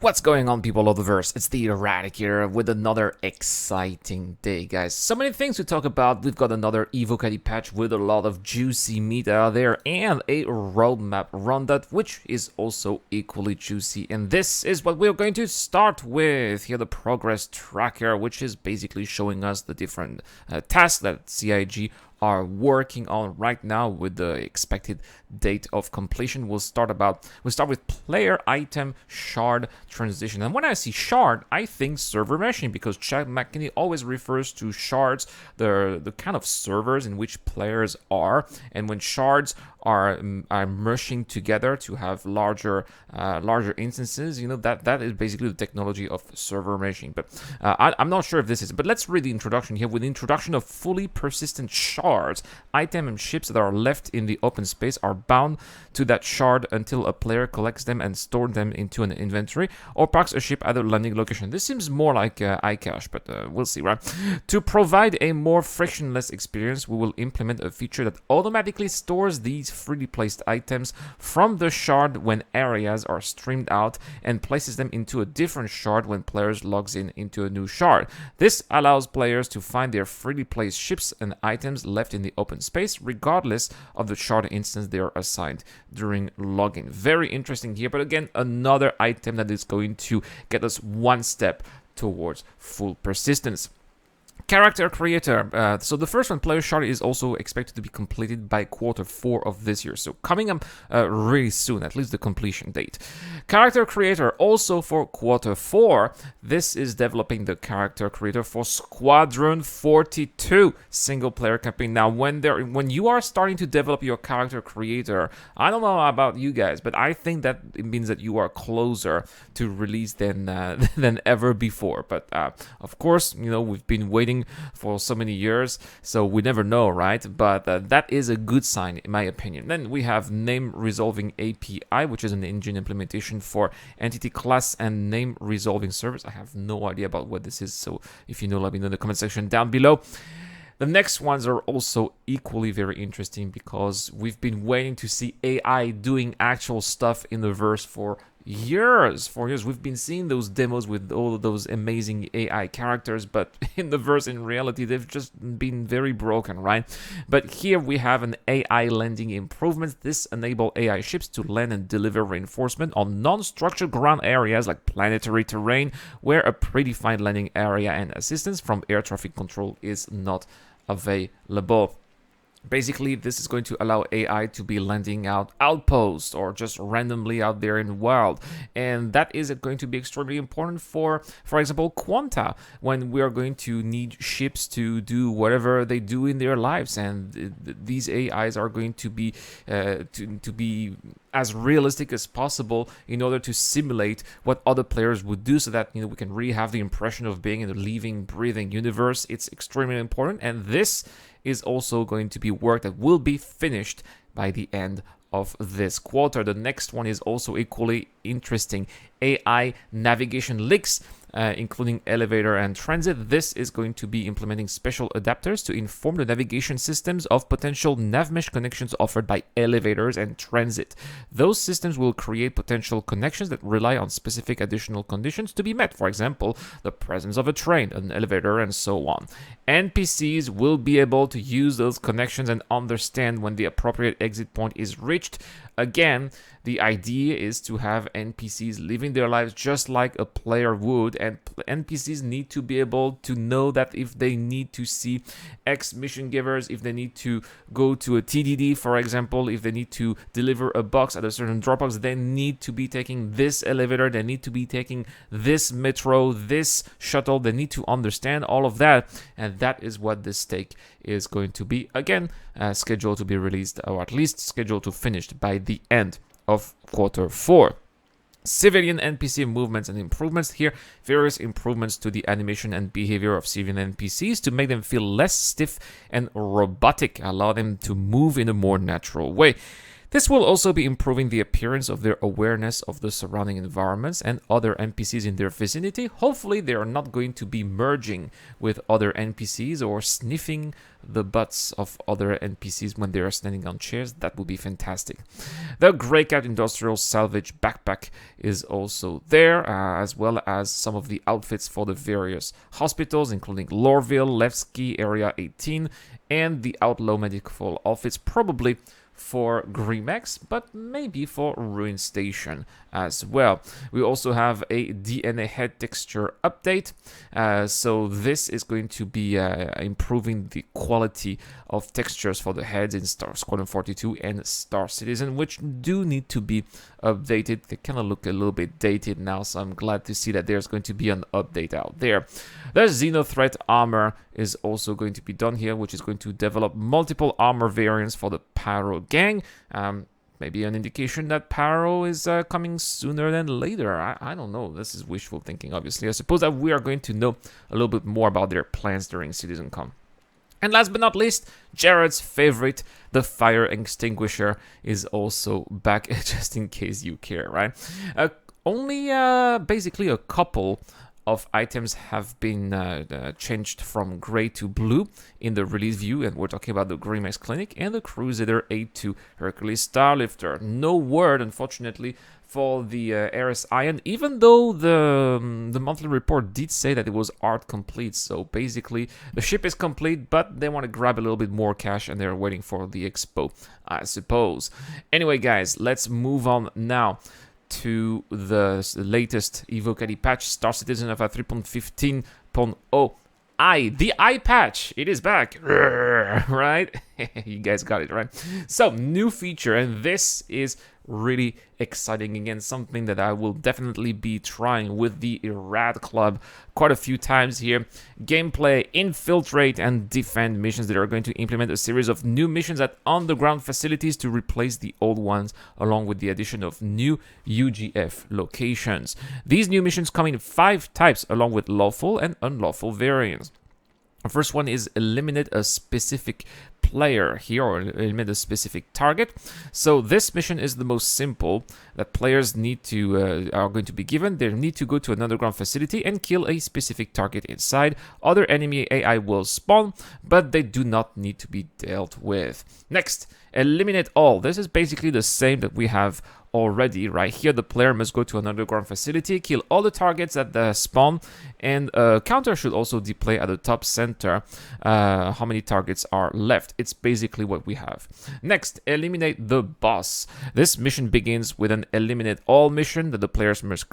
What's going on, people of the verse? It's the Eradicator with another exciting day, guys. So many things to talk about. We've got another evocati patch with a lot of juicy meat out there and a roadmap roundup, which is also equally juicy. And this is what we're going to start with. Here, the progress tracker, which is basically showing us the different tasks that CIG are working on right now with the expected date of completion. We'll start with player item shard transition. And when I see shard, I think server meshing, because Chad McKinney always refers to shards, the kind of servers in which players are. And when shards are merging together to have larger instances, you know, that is basically the technology of server meshing. But I'm not sure if this is, but let's read the introduction here. With the introduction of fully persistent shards, items and ships that are left in the open space are bound to that shard until a player collects them and stores them into an inventory or parks a ship at a landing location. This seems more like iCache, but we'll see, right? To provide a more frictionless experience, we will implement a feature that automatically stores these freely placed items from the shard when areas are streamed out and places them into a different shard when players logs in into a new shard. This allows players to find their freely placed ships and items left in the open space regardless of the shard instance they are assigned during login. Very interesting here, but again, another item that is going to get us one step towards full persistence. Character creator. So the first one, player shard, is also expected to be completed by Q4 of this year. So coming up really soon, at least the completion date. Character creator also for Q4. This is developing the character creator for Squadron 42 single player campaign. Now, when you are starting to develop your character creator, I don't know about you guys, but I think that it means that you are closer to release than ever before. But of course, you know, we've been waiting for so many years, so we never know, right? But that is a good sign, in my opinion. Then we have name resolving API, which is an engine implementation for entity class and name resolving service. I have no idea about what this is, so if you know, let me know in the comment section down below. The next ones are also equally very interesting because we've been waiting to see AI doing actual stuff in the verse for years. We've been seeing those demos with all of those amazing AI characters, but in the verse, in reality, they've just been very broken, right? But here we have an AI landing improvement. This enables AI ships to land and deliver reinforcement on non-structured ground areas like planetary terrain, where a predefined landing area and assistance from air traffic control is not available. Basically, this is going to allow AI to be landing outposts or just randomly out there in the world. And that is going to be extremely important for example, Quanta, when we are going to need ships to do whatever they do in their lives. And these AIs are going to be to be as realistic as possible in order to simulate what other players would do, so that, you know, we can really have the impression of being in a living, breathing universe. It's extremely important, and this is also going to be work that will be finished by the end of this quarter. The next one is also equally interesting. AI navigation links, including elevator and transit. This is going to be implementing special adapters to inform the navigation systems of potential navmesh connections offered by elevators and transit. Those systems will create potential connections that rely on specific additional conditions to be met. For example, the presence of a train, an elevator, and so on. NPCs will be able to use those connections and understand when the appropriate exit point is reached. Again, the idea is to have NPCs living their lives just like a player would, and NPCs need to be able to know that if they need to see X mission givers, if they need to go to a TDD, for example, if they need to deliver a box at a certain Dropbox, they need to be taking this elevator, they need to be taking this metro, this shuttle, they need to understand all of that, and that is what this stake is going to be. Again, scheduled to be released, or at least scheduled to finish by the end of Q4. Civilian NPC movements and improvements. Here, various improvements to the animation and behavior of civilian NPCs to make them feel less stiff and robotic, allow them to move in a more natural way. This will also be improving the appearance of their awareness of the surrounding environments and other NPCs in their vicinity. Hopefully they are not going to be merging with other NPCs or sniffing the butts of other NPCs when they are standing on chairs. That would be fantastic. The Greycat Industrial Salvage Backpack is also there, as well as some of the outfits for the various hospitals, including Lorville, Levski, Area 18, and the Outlaw Medical outfits, probably for Grimex, but maybe for Ruin Station as well. We also have a DNA head texture update, so this is going to be improving the quality of textures for the heads in Star Squadron 42 and Star Citizen, which do need to be updated. They kind of look a little bit dated now, so I'm glad to see that there's going to be an update out there. The Xenothreat armor is also going to be done here, which is going to develop multiple armor variants for the Pyro gang. Maybe an indication that Pyro is coming sooner than later. I don't know. This is wishful thinking, obviously. I suppose that we are going to know a little bit more about their plans during CitizenCon. And last but not least, Jared's favorite, the fire extinguisher, is also back, just in case you care, right? Only basically a couple of items have been changed from gray to blue in the release view, and we're talking about the Grimex Clinic and the Crusader A2 Hercules Starlifter. No word, unfortunately, for the Ares Ion, even though the monthly report did say that it was art complete. So basically, the ship is complete, but they want to grab a little bit more cash, and they're waiting for the expo, I suppose. Anyway, guys, let's move on now to the latest evocati patch, Star Citizen of 3.15.0 the eye patch. It is back, right? You guys got it right. So, new feature, and this is really exciting. Again, something that I will definitely be trying with the Irad Club quite a few times here. Gameplay, infiltrate, and defend missions that are going to implement a series of new missions at underground facilities to replace the old ones, along with the addition of new UGF locations. These new missions come in 5 types, along with lawful and unlawful variants. The first one is eliminate a specific player here, or eliminate a specific target. So this mission is the most simple that players need to are going to be given. They need to go to an underground facility and kill a specific target inside. Other enemy AI will spawn, but they do not need to be dealt with. Next, eliminate all. This is basically the same that we have already. Right here, the player must go to an underground facility, kill all the targets at the spawn, and a counter should also display at the top center how many targets are left. It's basically what we have. Next, eliminate the boss. This mission begins with an eliminate all mission that the players must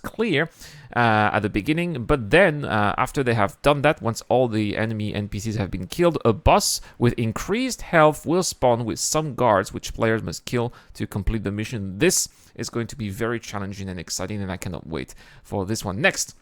clear at the beginning, but then after they have done that, once all the enemy NPCs have been killed, a boss with increased health will spawn with some guards which players must kill to complete the mission. This is going to be very challenging and exciting, and I cannot wait for this one. Next,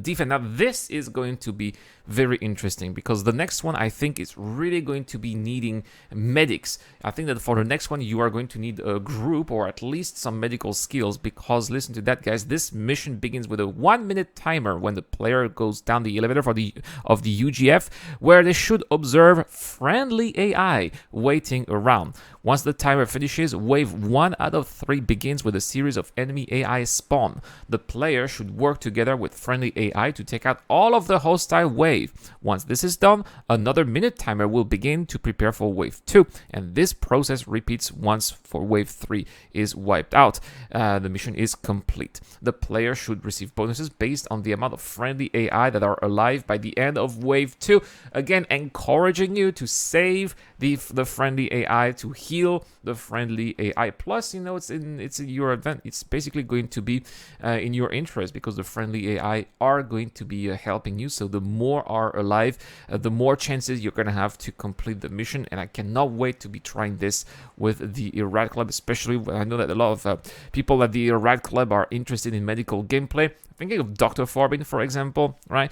defense. Now this is going to be very interesting, because the next one I think is really going to be needing medics. I think that for the next one you are going to need a group or at least some medical skills, because listen to that, guys, this mission begins with a 1-minute timer when the player goes down the elevator of the UGF, where they should observe friendly AI waiting around. Once the timer finishes, wave 1 out of 3 begins with a series of enemy AI spawn. The player should work together with friendly AI to take out all of the hostile wave. Once this is done, another minute timer will begin to prepare for wave 2, and this process repeats once for wave 3 is wiped out. The mission is complete. The player should receive bonuses based on the amount of friendly AI that are alive by the end of wave 2. Again, encouraging you to save the friendly AI, to heal the friendly AI. Plus, you know, it's in your event. It's basically going to be in your interest, because the friendly AI are going to be helping you. So the more are alive, the more chances you're going to have to complete the mission. And I cannot wait to be trying this with the Irad Club, especially when I know that a lot of people at the Irad Club are interested in medical gameplay. Thinking of Dr. Forbin, for example, right?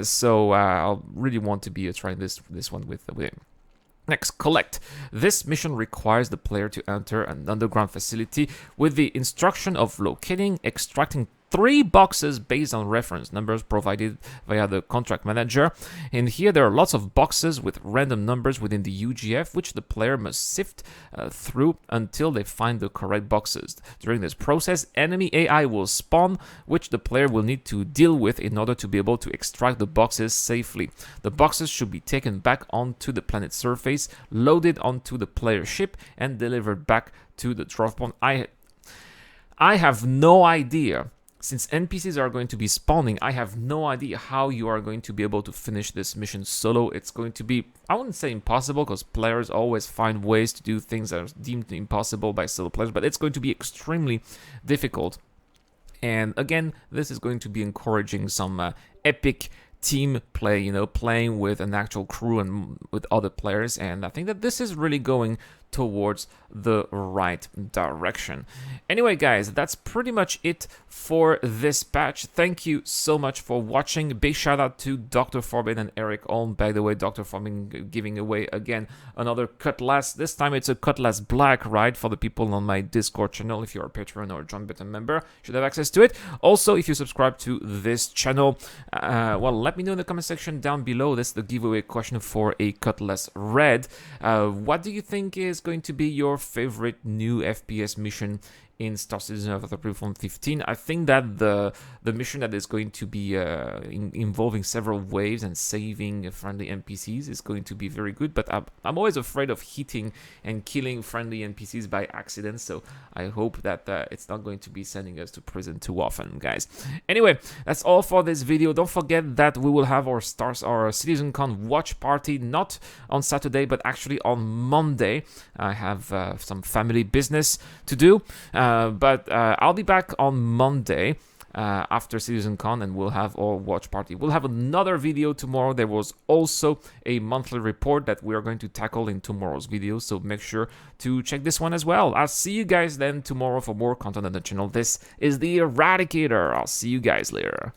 So I'll really want to be trying this one with him. Next, collect. This mission requires the player to enter an underground facility with the instruction of locating, extracting 3 boxes based on reference numbers provided via the contract manager. And here there are lots of boxes with random numbers within the UGF, which the player must sift through until they find the correct boxes. During this process, enemy AI will spawn, which the player will need to deal with in order to be able to extract the boxes safely. The boxes should be taken back onto the planet's surface, loaded onto the player ship, and delivered back to the drop point. I have no idea. Since NPCs are going to be spawning, I have no idea how you are going to be able to finish this mission solo. It's going to be, I wouldn't say impossible, because players always find ways to do things that are deemed impossible by solo players, but it's going to be extremely difficult. And again, this is going to be encouraging some epic team play, you know, playing with an actual crew and with other players, and I think that this is really going towards the right direction. Anyway, guys, that's pretty much it for this patch. Thank you so much for watching. Big shout out to Dr. Forbin and Eric Olm. By the way, Dr. Forbin giving away again another cutlass. This time it's a cutlass black, right? For the people on my Discord channel. If you're a Patreon or a John Button member, you should have access to it. Also, if you subscribe to this channel, well, let me know in the comment section down below. That's the giveaway question for a cutlass red. What do you think is going to be your favorite new FPS mission in Star Citizen of the Reform 15? I think that the mission that is going to be involving several waves and saving friendly NPCs is going to be very good, but I'm always afraid of hitting and killing friendly NPCs by accident, so I hope that it's not going to be sending us to prison too often, guys. Anyway, that's all for this video. Don't forget that we will have our CitizenCon watch party, not on Saturday, but actually on Monday. I have some family business to do, but I'll be back on Monday after CitizenCon, and we'll have our watch party. We'll have another video tomorrow. There was also a monthly report that we are going to tackle in tomorrow's video, so make sure to check this one as well. I'll see you guys then tomorrow for more content on the channel. This is the Eradicator. I'll see you guys later.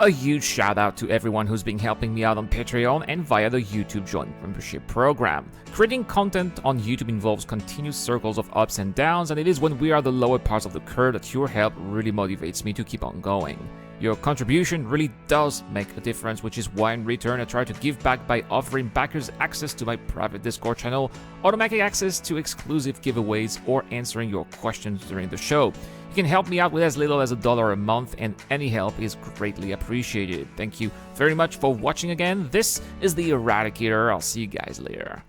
A huge shout out to everyone who's been helping me out on Patreon and via the YouTube Joint Membership program. Creating content on YouTube involves continuous circles of ups and downs, and it is when we are the lower parts of the curve that your help really motivates me to keep on going. Your contribution really does make a difference, which is why in return I try to give back by offering backers access to my private Discord channel, automatic access to exclusive giveaways, or answering your questions during the show. You can help me out with as little as $1 a month, and any help is greatly appreciated. Thank you very much for watching again. This is the Eradicator. I'll see you guys later.